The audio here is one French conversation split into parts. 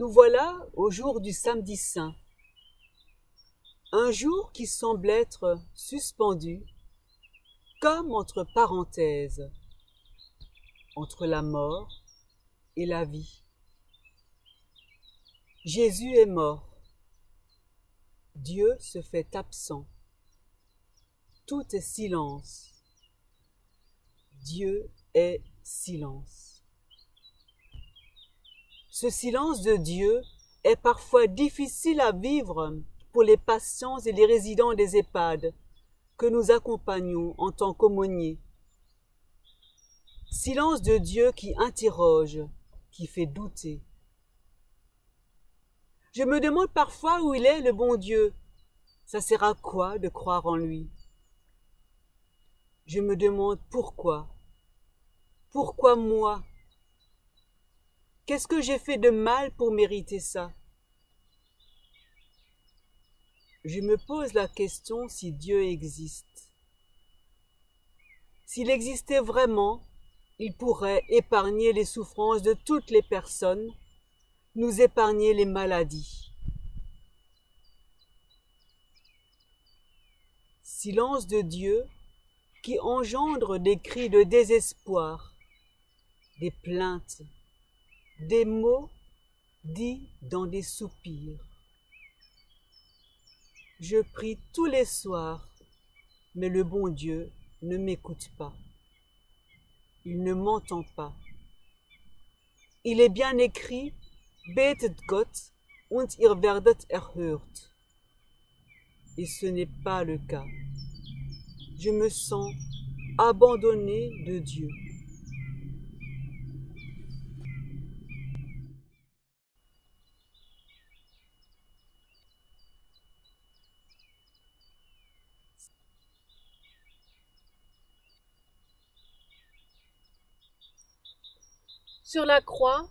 Nous voilà au jour du samedi saint, un jour qui semble être suspendu comme entre parenthèses, entre la mort et la vie. Jésus est mort, Dieu se fait absent, tout est silence, Dieu est silence. Ce silence de Dieu est parfois difficile à vivre pour les patients et les résidents des EHPAD que nous accompagnons en tant qu'aumôniers. Silence de Dieu qui interroge, qui fait douter. Je me demande parfois où il est, le bon Dieu. Ça sert à quoi de croire en lui? Je me demande pourquoi. Pourquoi moi? Qu'est-ce que j'ai fait de mal pour mériter ça? Je me pose la question si Dieu existe. S'il existait vraiment, il pourrait épargner les souffrances de toutes les personnes, nous épargner les maladies. Silence de Dieu qui engendre des cris de désespoir, des plaintes, des mots dits dans des soupirs. Je prie tous les soirs, mais le bon Dieu ne m'écoute pas. Il ne m'entend pas. Il est bien écrit, Betet Gott und ihr werdet erhört. Et ce n'est pas le cas. Je me sens abandonné de Dieu. Sur la croix,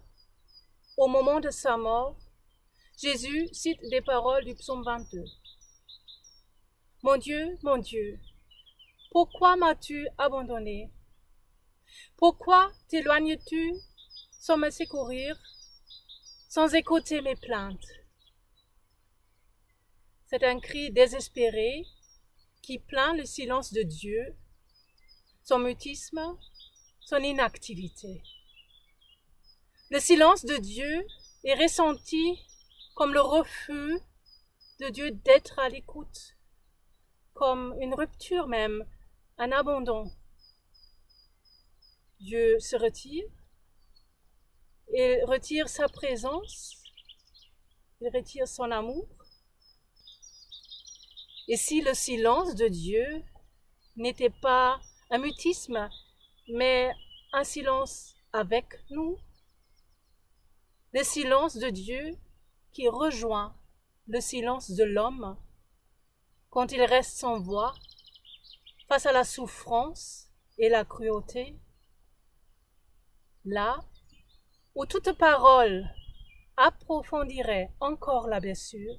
au moment de sa mort, Jésus cite des paroles du psaume 22. Mon Dieu, pourquoi m'as-tu abandonné? Pourquoi t'éloignes-tu sans me secourir, sans écouter mes plaintes? C'est un cri désespéré qui plaint le silence de Dieu, son mutisme, son inactivité. Le silence de Dieu est ressenti comme le refus de Dieu d'être à l'écoute, comme une rupture même, un abandon. Dieu se retire, il retire sa présence, il retire son amour. Et si le silence de Dieu n'était pas un mutisme, mais un silence avec nous, le silence de Dieu qui rejoint le silence de l'homme quand il reste sans voix face à la souffrance et la cruauté. Là où toute parole approfondirait encore la blessure,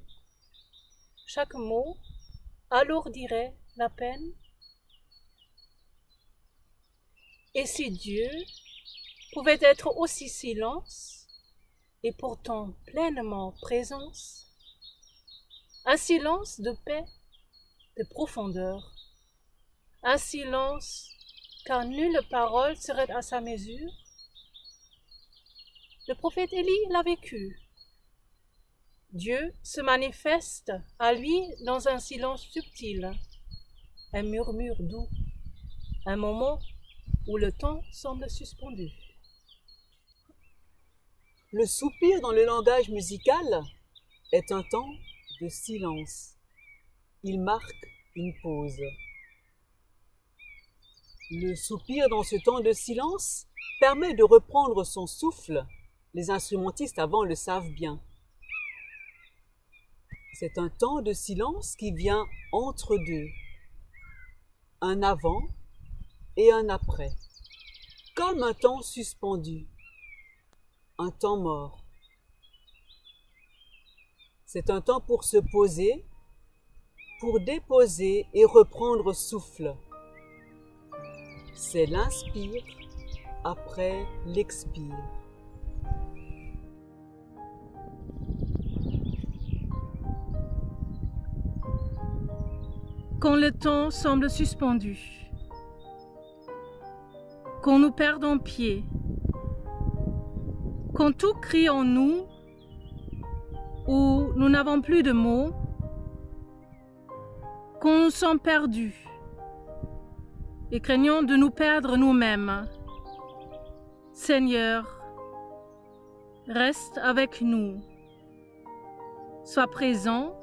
chaque mot alourdirait la peine. Et si Dieu pouvait être aussi silence, et pourtant pleinement présence, un silence de paix, de profondeur, un silence car nulle parole serait à sa mesure. Le prophète Élie l'a vécu. Dieu se manifeste à lui dans un silence subtil, un murmure doux, un moment où le temps semble suspendu. Le soupir dans le langage musical est un temps de silence. Il marque une pause. Le soupir dans ce temps de silence permet de reprendre son souffle. Les instrumentistes avant le savent bien. C'est un temps de silence qui vient entre deux. Un avant et un après. Comme un temps suspendu. Un temps mort. C'est un temps pour se poser, pour déposer et reprendre souffle. C'est l'inspire après l'expire. quand le temps semble suspendu, quand nous perdons pied, quand tout crie en nous, où nous n'avons plus de mots, quand nous sommes perdus et craignons de nous perdre nous-mêmes. Seigneur, reste avec nous. Sois présent,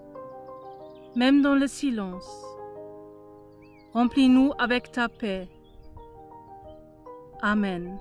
même dans le silence. Remplis-nous avec ta paix. Amen.